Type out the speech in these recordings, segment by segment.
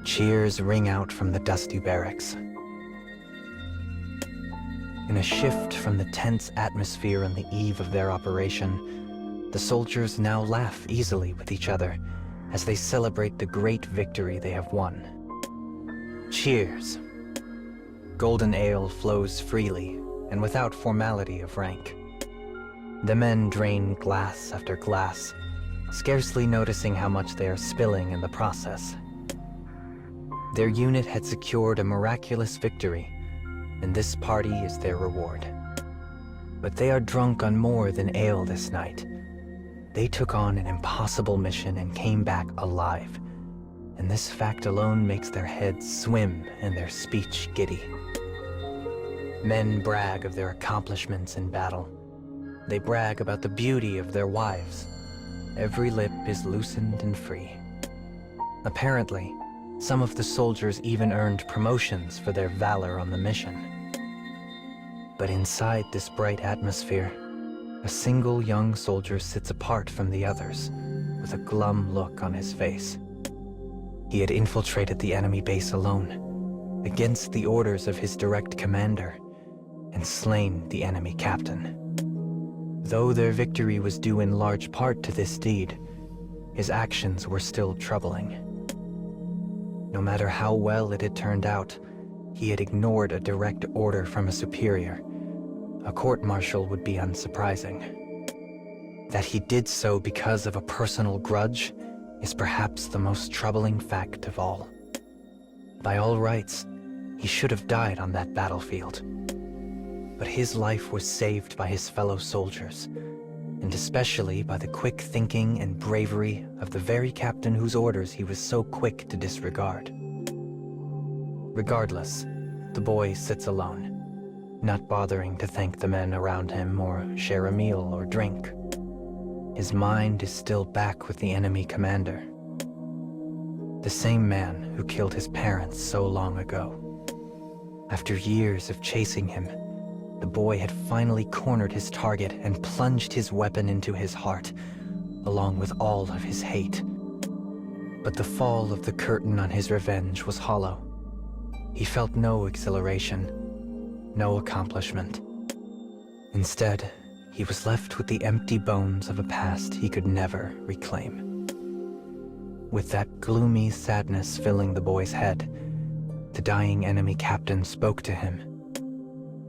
Cheers ring out from the dusty barracks. In a shift from the tense atmosphere on the eve of their operation, the soldiers now laugh easily with each other as they celebrate the great victory they have won. Cheers! Golden ale flows freely and without formality of rank. The men drain glass after glass, scarcely noticing how much they are spilling in the process. Their unit had secured a miraculous victory, and this party is their reward. But they are drunk on more than ale this night. They took on an impossible mission and came back alive, and this fact alone makes their heads swim and their speech giddy. Men brag of their accomplishments in battle. They brag about the beauty of their wives. Every lip is loosened and free. Apparently, some of the soldiers even earned promotions for their valor on the mission. But inside this bright atmosphere, a single young soldier sits apart from the others, with a glum look on his face. He had infiltrated the enemy base alone, against the orders of his direct commander, and slain the enemy captain. Though their victory was due in large part to this deed, his actions were still troubling. No matter how well it had turned out, he had ignored a direct order from a superior. A court-martial would be unsurprising. That he did so because of a personal grudge is perhaps the most troubling fact of all. By all rights, he should have died on that battlefield. But his life was saved by his fellow soldiers, and especially by the quick thinking and bravery of the very captain whose orders he was so quick to disregard. Regardless, the boy sits alone, not bothering to thank the men around him or share a meal or drink. His mind is still back with the enemy commander, the same man who killed his parents so long ago. After years of chasing him, the boy had finally cornered his target and plunged his weapon into his heart, along with all of his hate. But the fall of the curtain on his revenge was hollow. He felt no exhilaration, no accomplishment. Instead, he was left with the empty bones of a past he could never reclaim. With that gloomy sadness filling the boy's head, the dying enemy captain spoke to him.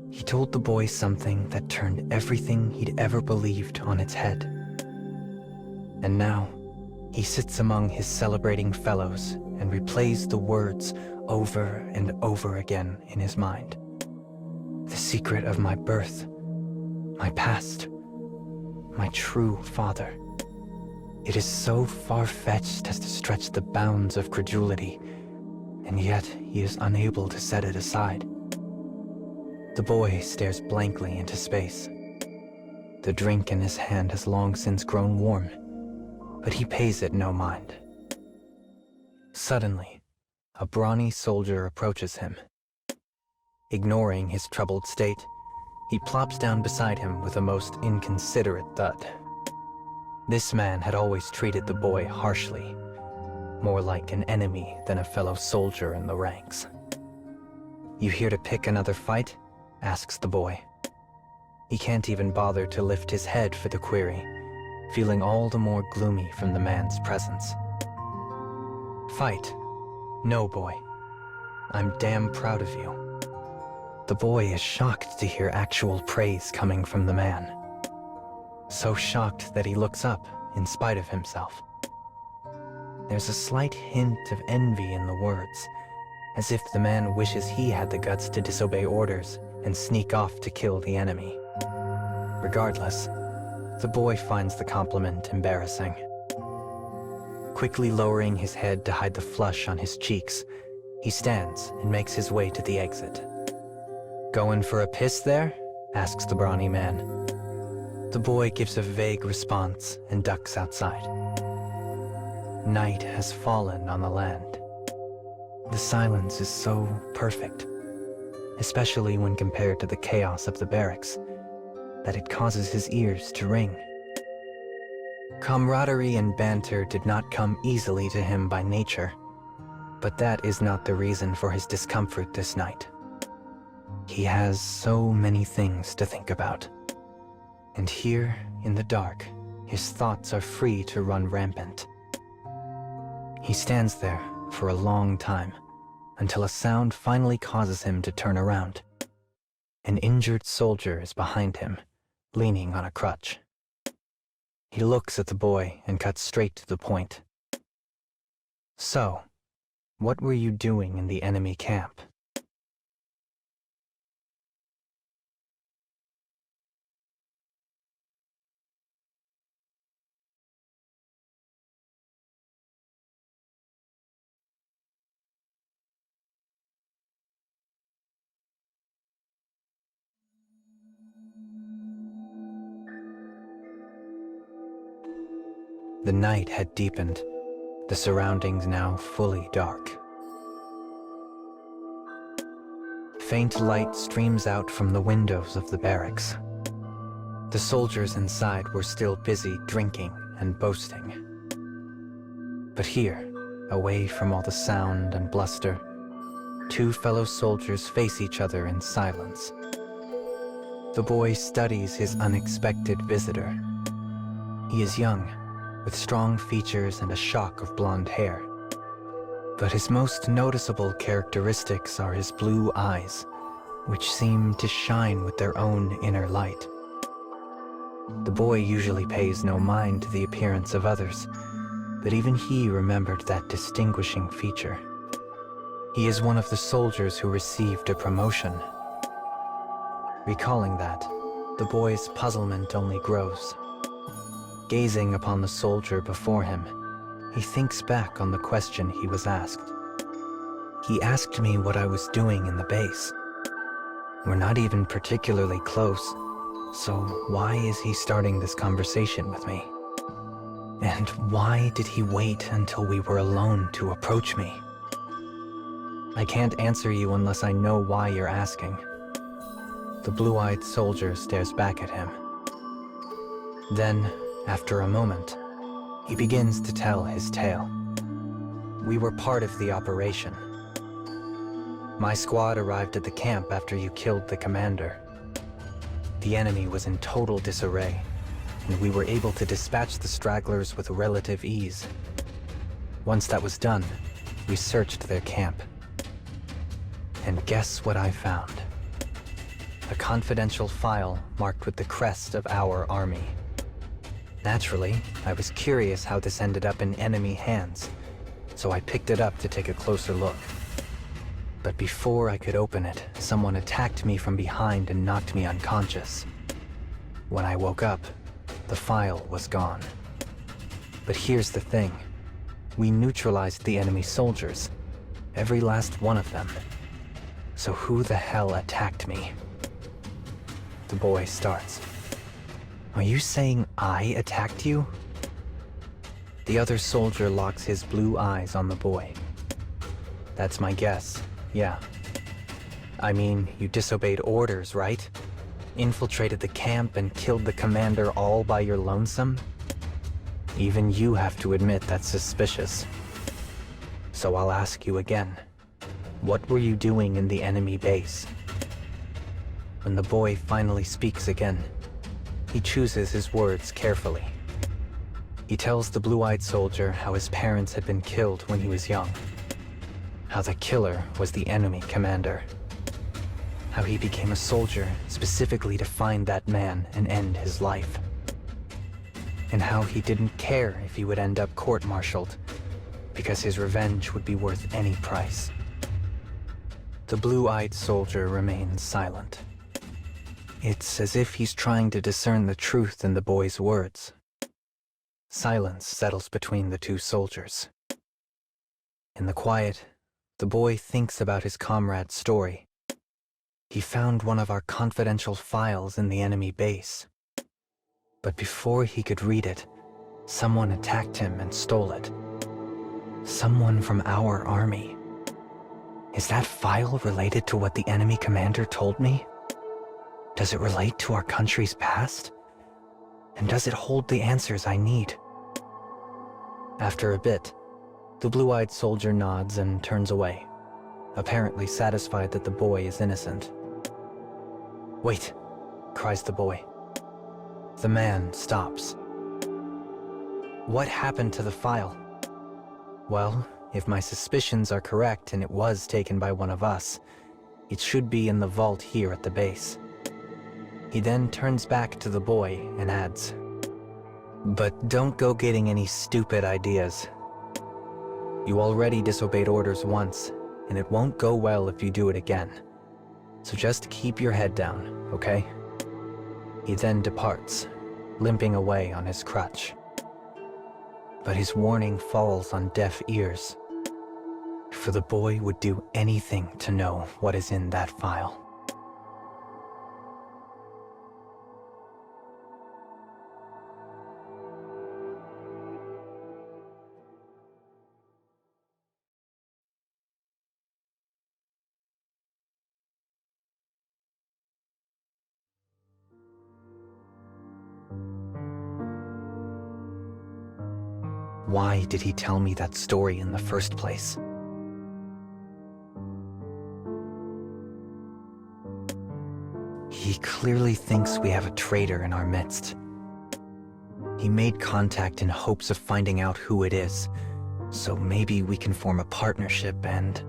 He told the boy something that turned everything he'd ever believed on its head. And now, he sits among his celebrating fellows and replays the words over and over again in his mind. The secret of my birth, my past, my true father. It is so far-fetched as to stretch the bounds of credulity, and yet he is unable to set it aside. The boy stares blankly into space. The drink in his hand has long since grown warm, but he pays it no mind. Suddenly, a brawny soldier approaches him. Ignoring his troubled state, he plops down beside him with a most inconsiderate thud. This man had always treated the boy harshly, more like an enemy than a fellow soldier in the ranks. "You here to pick another fight?" asks the boy. He can't even bother to lift his head for the query, feeling all the more gloomy from the man's presence. "Fight? No, boy. I'm damn proud of you." The boy is shocked to hear actual praise coming from the man. So shocked that he looks up in spite of himself. There's a slight hint of envy in the words, as if the man wishes he had the guts to disobey orders and sneak off to kill the enemy. Regardless, the boy finds the compliment embarrassing. Quickly lowering his head to hide the flush on his cheeks, he stands and makes his way to the exit. "Going for a piss there?" asks the brawny man. The boy gives a vague response and ducks outside. Night has fallen on the land. The silence is so perfect, especially when compared to the chaos of the barracks, that it causes his ears to ring. Camaraderie and banter did not come easily to him by nature. But that is not the reason for his discomfort this night. He has so many things to think about. And here, in the dark, his thoughts are free to run rampant. He stands there for a long time, until a sound finally causes him to turn around. An injured soldier is behind him, leaning on a crutch. He looks at the boy and cuts straight to the point. "So, what were you doing in the enemy camp?" The night had deepened, the surroundings now fully dark. Faint light streams out from the windows of the barracks. The soldiers inside were still busy drinking and boasting. But here, away from all the sound and bluster, two fellow soldiers face each other in silence. The boy studies his unexpected visitor. He is young, with strong features and a shock of blonde hair. But his most noticeable characteristics are his blue eyes, which seem to shine with their own inner light. The boy usually pays no mind to the appearance of others, but even he remembered that distinguishing feature. He is one of the soldiers who received a promotion. Recalling that, the boy's puzzlement only grows. Gazing upon the soldier before him, he thinks back on the question he was asked. He asked me what I was doing in the base. We're not even particularly close, so why is he starting this conversation with me? And why did he wait until we were alone to approach me? I can't answer you unless I know why you're asking. The blue-eyed soldier stares back at him. Then, after a moment, he begins to tell his tale. We were part of the operation. My squad arrived at the camp after you killed the commander. The enemy was in total disarray, and we were able to dispatch the stragglers with relative ease. Once that was done, we searched their camp. And guess what I found? A confidential file marked with the crest of our army. Naturally, I was curious how this ended up in enemy hands, so I picked it up to take a closer look. But before I could open it, someone attacked me from behind and knocked me unconscious. When I woke up, the file was gone. But here's the thing. We neutralized the enemy soldiers, every last one of them. So who the hell attacked me? The boy starts. Are you saying I attacked you? The other soldier locks his blue eyes on the boy. That's my guess, yeah. I mean, you disobeyed orders, right? Infiltrated the camp and killed the commander all by your lonesome? Even you have to admit that's suspicious. So I'll ask you again. What were you doing in the enemy base? When the boy finally speaks again, he chooses his words carefully. He tells the blue-eyed soldier how his parents had been killed when he was young. How the killer was the enemy commander. How he became a soldier specifically to find that man and end his life. And how he didn't care if he would end up court-martialed, because his revenge would be worth any price. The blue-eyed soldier remains silent. It's as if he's trying to discern the truth in the boy's words. Silence settles between the two soldiers. In the quiet, the boy thinks about his comrade's story. He found one of our confidential files in the enemy base. But before he could read it, someone attacked him and stole it. Someone from our army. Is that file related to what the enemy commander told me? Does it relate to our country's past? And does it hold the answers I need? After a bit, The blue-eyed soldier nods and turns away, apparently satisfied that the boy is innocent. "Wait," cries the boy. The man stops. "What happened to the file?" "Well, if my suspicions are correct and it was taken by one of us, it should be in the vault here at the base." He then turns back to the boy and adds, "But don't go getting any stupid ideas. You already disobeyed orders once, and it won't go well if you do it again. So just keep your head down, okay?" He then departs, limping away on his crutch. But his warning falls on deaf ears, for the boy would do anything to know what is in that file. Why did he tell me that story in the first place? He clearly thinks we have a traitor in our midst. He made contact in hopes of finding out who it is, so maybe we can form a partnership and...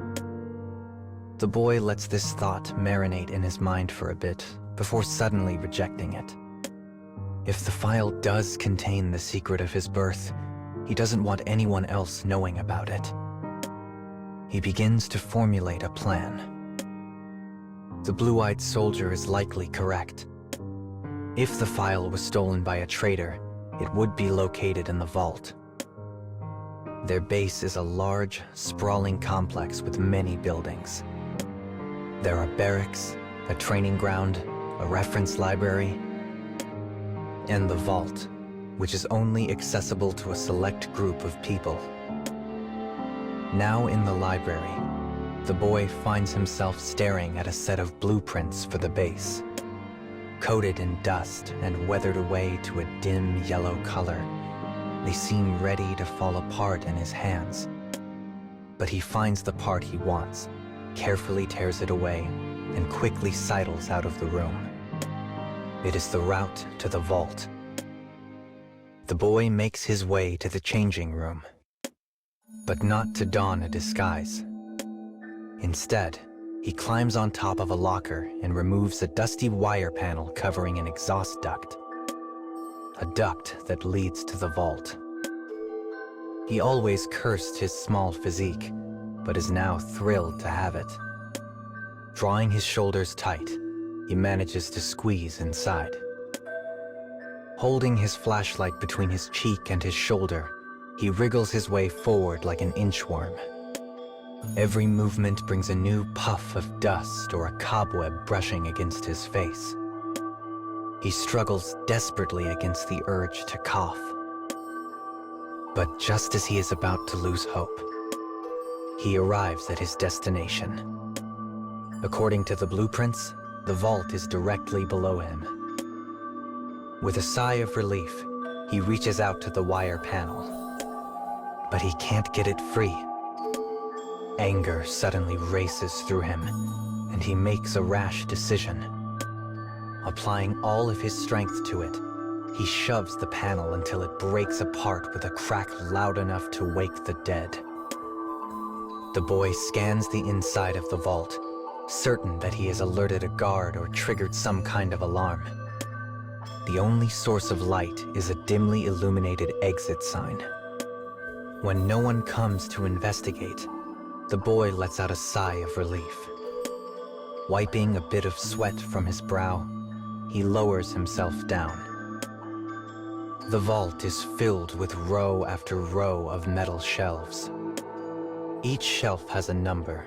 The boy lets this thought marinate in his mind for a bit, before suddenly rejecting it. If the file does contain the secret of his birth, he doesn't want anyone else knowing about it. He begins to formulate a plan. The blue-eyed soldier is likely correct. If the file was stolen by a traitor, it would be located in the vault. Their base is a large, sprawling complex with many buildings. There are barracks, a training ground, a reference library, and the vault, which is only accessible to a select group of people. Now in the library, the boy finds himself staring at a set of blueprints for the base. Coated in dust and weathered away to a dim yellow color, they seem ready to fall apart in his hands. But he finds the part he wants, carefully tears it away, and quickly sidles out of the room. It is the route to the vault. The boy makes his way to the changing room, but not to don a disguise. Instead, he climbs on top of a locker and removes a dusty wire panel covering an exhaust duct. A duct that leads to the vault. He always cursed his small physique, but is now thrilled to have it. Drawing his shoulders tight, he manages to squeeze inside. Holding his flashlight between his cheek and his shoulder, he wriggles his way forward like an inchworm. Every movement brings a new puff of dust or a cobweb brushing against his face. He struggles desperately against the urge to cough. But just as he is about to lose hope, he arrives at his destination. According to the blueprints, the vault is directly below him. With a sigh of relief, he reaches out to the wire panel. But he can't get it free. Anger suddenly races through him, and he makes a rash decision. Applying all of his strength to it, he shoves the panel until it breaks apart with a crack loud enough to wake the dead. The boy scans the inside of the vault, certain that he has alerted a guard or triggered some kind of alarm. The only source of light is a dimly illuminated exit sign. When no one comes to investigate, the boy lets out a sigh of relief. Wiping a bit of sweat from his brow, he lowers himself down. The vault is filled with row after row of metal shelves. Each shelf has a number,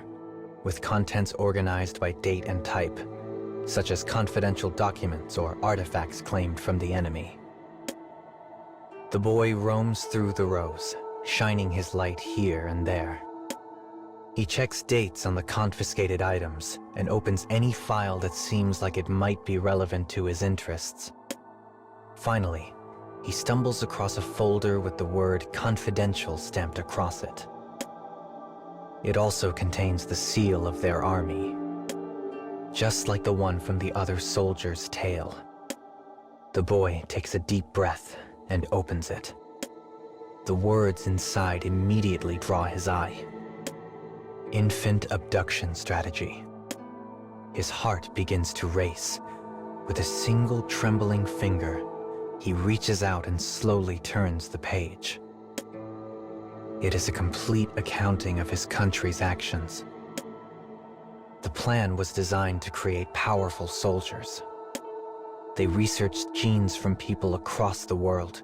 with contents organized by date and type, such as confidential documents or artifacts claimed from the enemy. The boy roams through the rows, shining his light here and there. He checks dates on the confiscated items and opens any file that seems like it might be relevant to his interests. Finally, he stumbles across a folder with the word "confidential" stamped across it. It also contains the seal of their army, just like the one from the other soldier's tail. The boy takes a deep breath and opens it. The words inside immediately draw his eye. Infant abduction strategy. His heart begins to race. With a single trembling finger, he reaches out and slowly turns the page. It is a complete accounting of his country's actions. The plan was designed to create powerful soldiers. They researched genes from people across the world,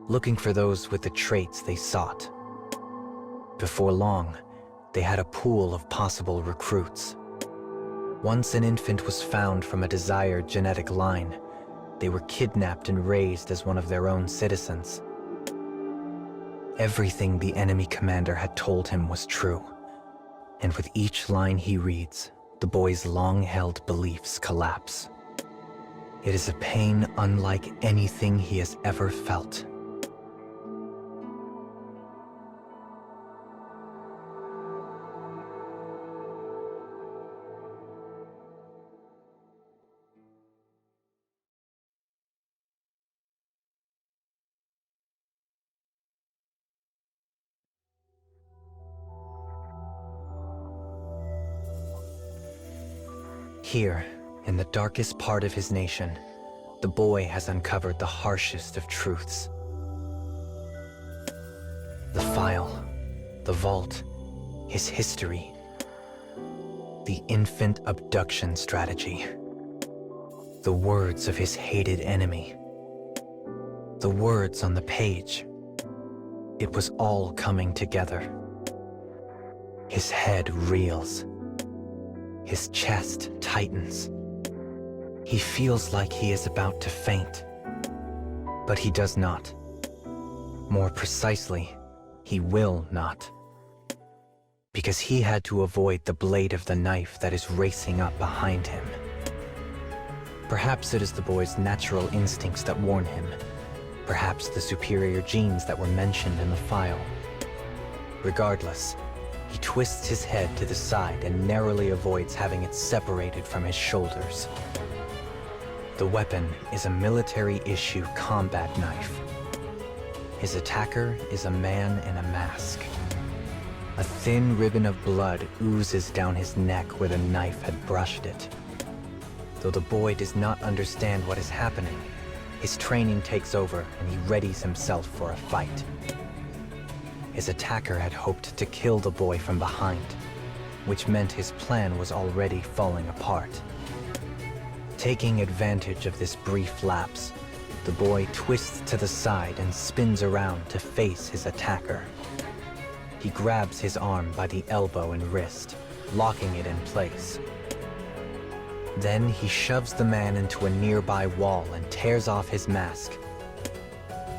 looking for those with the traits they sought. Before long, they had a pool of possible recruits. Once an infant was found from a desired genetic line, they were kidnapped and raised as one of their own citizens. Everything the enemy commander had told him was true, and with each line he reads, the boy's long-held beliefs collapse. It is a pain unlike anything he has ever felt. Here, in the darkest part of his nation, the boy has uncovered the harshest of truths. The file, the vault, his history, the infant abduction strategy, the words of his hated enemy, the words on the page. It was all coming together. His head reels. His chest tightens. He feels like he is about to faint, but he does not. More precisely, he will not. Because he had to avoid the blade of the knife that is racing up behind him. Perhaps it is the boy's natural instincts that warn him. Perhaps the superior genes that were mentioned in the file. Regardless, he twists his head to the side and narrowly avoids having it separated from his shoulders. The weapon is a military-issue combat knife. His attacker is a man in a mask. A thin ribbon of blood oozes down his neck where the knife had brushed it. Though the boy does not understand what is happening, his training takes over and he readies himself for a fight. His attacker had hoped to kill the boy from behind, which meant his plan was already falling apart. Taking advantage of this brief lapse, the boy twists to the side and spins around to face his attacker. He grabs his arm by the elbow and wrist, locking it in place. Then he shoves the man into a nearby wall and tears off his mask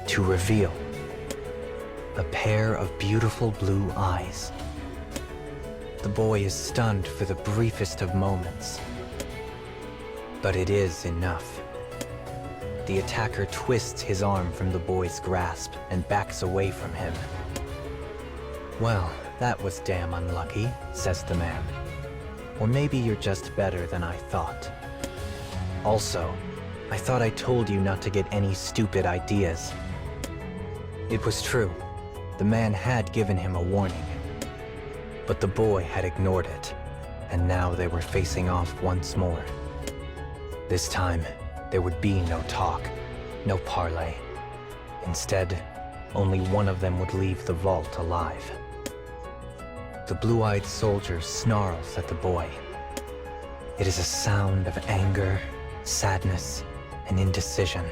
to reveal a pair of beautiful blue eyes. The boy is stunned for the briefest of moments, but it is enough. The attacker twists his arm from the boy's grasp and backs away from him. "Well, that was damn unlucky," says the man. "Or maybe you're just better than I thought. Also, I thought I told you not to get any stupid ideas." It was true. The man had given him a warning. But the boy had ignored it, and now they were facing off once more. This time, there would be no talk, no parley. Instead, only one of them would leave the vault alive. The blue-eyed soldier snarls at the boy. It is a sound of anger, sadness, and indecision.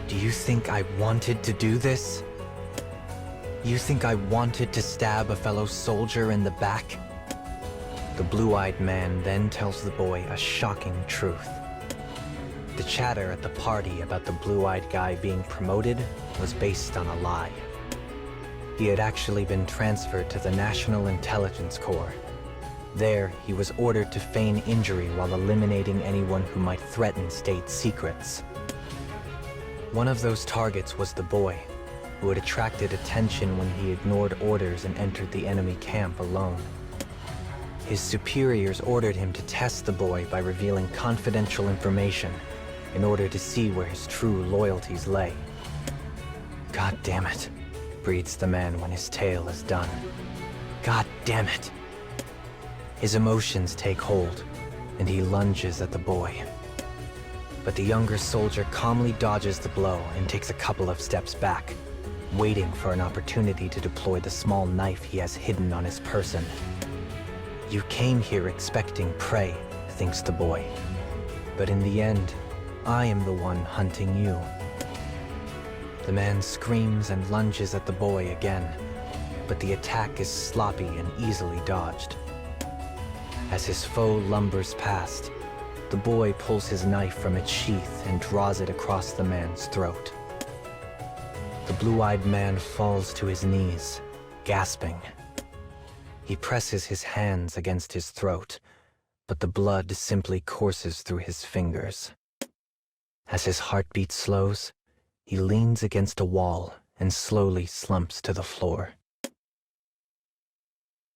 "Do you think I wanted to do this? You think I wanted to stab a fellow soldier in the back?" The blue-eyed man then tells the boy a shocking truth. The chatter at the party about the blue-eyed guy being promoted was based on a lie. He had actually been transferred to the National Intelligence Corps. There, he was ordered to feign injury while eliminating anyone who might threaten state secrets. One of those targets was the boy, who had attracted attention when he ignored orders and entered the enemy camp alone. His superiors ordered him to test the boy by revealing confidential information in order to see where his true loyalties lay. "God damn it," breathes the man when his tale is done. "God damn it." His emotions take hold, and he lunges at the boy. But the younger soldier calmly dodges the blow and takes a couple of steps back, waiting for an opportunity to deploy the small knife he has hidden on his person. "You came here expecting prey," thinks the boy. "But in the end, I am the one hunting you." The man screams and lunges at the boy again, but the attack is sloppy and easily dodged. As his foe lumbers past, the boy pulls his knife from its sheath and draws it across the man's throat. The blue-eyed man falls to his knees, gasping. He presses his hands against his throat, but the blood simply courses through his fingers. As his heartbeat slows, he leans against a wall and slowly slumps to the floor.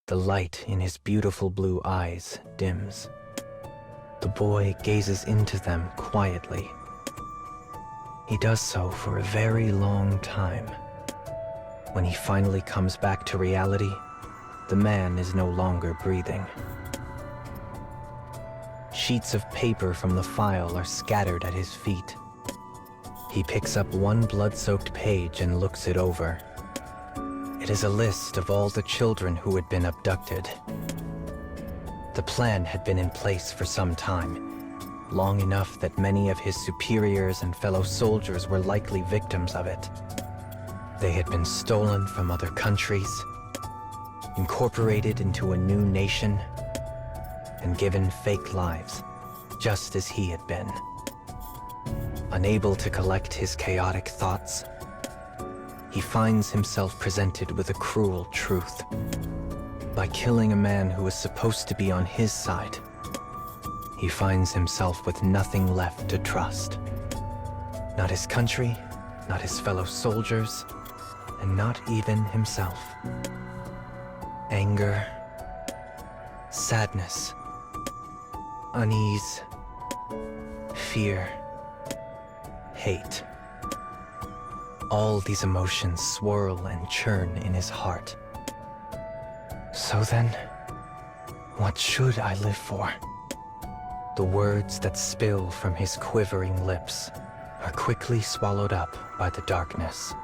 The light in his beautiful blue eyes dims. The boy gazes into them quietly. He does so for a very long time. When he finally comes back to reality, the man is no longer breathing. Sheets of paper from the file are scattered at his feet. He picks up one blood-soaked page and looks it over. It is a list of all the children who had been abducted. The plan had been in place for some time, long enough that many of his superiors and fellow soldiers were likely victims of it. They had been stolen from other countries, incorporated into a new nation, and given fake lives, just as he had been. Unable to collect his chaotic thoughts, he finds himself presented with a cruel truth. By killing a man who was supposed to be on his side, he finds himself with nothing left to trust. Not his country, not his fellow soldiers, and not even himself. Anger, sadness, unease, fear, hate. All these emotions swirl and churn in his heart. So then, what should I live for? The words that spill from his quivering lips are quickly swallowed up by the darkness.